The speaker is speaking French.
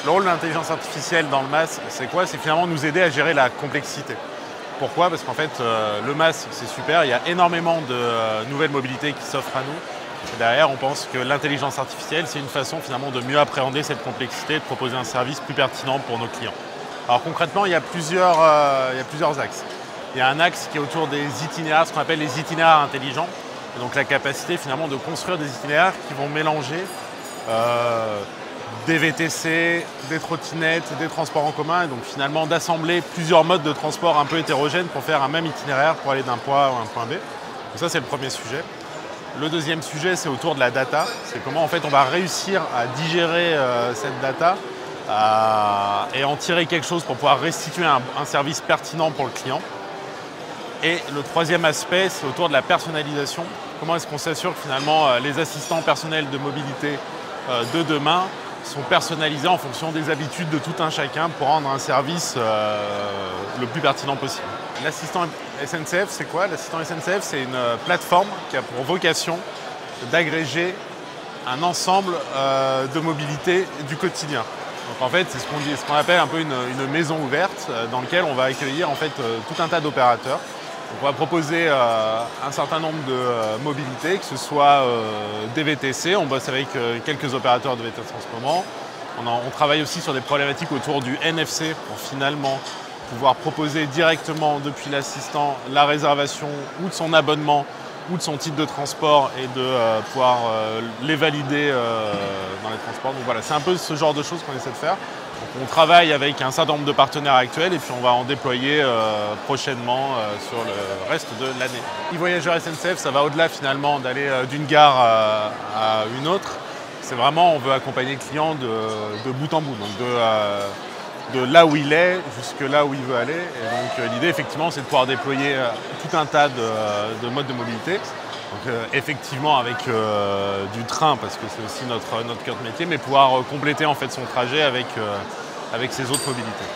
Le rôle de l'intelligence artificielle dans le MaaS, c'est quoi? C'est finalement nous aider à gérer la complexité. Pourquoi? Parce qu'en fait, le MaaS, c'est super, il y a énormément de nouvelles mobilités qui s'offrent à nous. Et derrière, on pense que l'intelligence artificielle, c'est une façon finalement de mieux appréhender cette complexité, de proposer un service plus pertinent pour nos clients. Alors concrètement, il y a plusieurs axes. Il y a un axe qui est autour des itinéraires, ce qu'on appelle les itinéraires intelligents. Et donc la capacité finalement de construire des itinéraires qui vont mélanger des VTC, des trottinettes, des transports en commun, et donc finalement d'assembler plusieurs modes de transport un peu hétérogènes pour faire un même itinéraire pour aller d'un point A à un point B. Donc ça, c'est le premier sujet. Le deuxième sujet, c'est autour de la data. C'est comment en fait on va réussir à digérer cette data et en tirer quelque chose pour pouvoir restituer un service pertinent pour le client. Et le troisième aspect, c'est autour de la personnalisation. Comment est-ce qu'on s'assure que finalement les assistants personnels de mobilité de demain sont personnalisés en fonction des habitudes de tout un chacun pour rendre un service le plus pertinent possible. L'assistant SNCF, c'est quoi? L'assistant SNCF, c'est une plateforme qui a pour vocation d'agréger un ensemble de mobilités du quotidien. Donc en fait, c'est ce qu'on appelle un peu une maison ouverte dans laquelle on va accueillir en fait tout un tas d'opérateurs. On va proposer un certain nombre de mobilités, que ce soit des VTC, on bosse avec quelques opérateurs de VTC en ce moment. On travaille aussi sur des problématiques autour du NFC pour finalement pouvoir proposer directement depuis l'assistant la réservation ou de son abonnement ou de son titre de transport et de pouvoir les valider dans les transports. Donc voilà, c'est un peu ce genre de choses qu'on essaie de faire. Donc on travaille avec un certain nombre de partenaires actuels et puis on va en déployer prochainement sur le reste de l'année. E-Voyageurs SNCF, ça va au-delà finalement d'aller d'une gare à une autre. C'est vraiment, on veut accompagner le client de bout en bout, donc de là où il est jusque là où il veut aller. Et donc l'idée effectivement c'est de pouvoir déployer tout un tas de modes de mobilité. Donc effectivement avec du train parce que c'est aussi notre cœur de métier, mais pouvoir compléter en fait son trajet avec ses autres mobilités.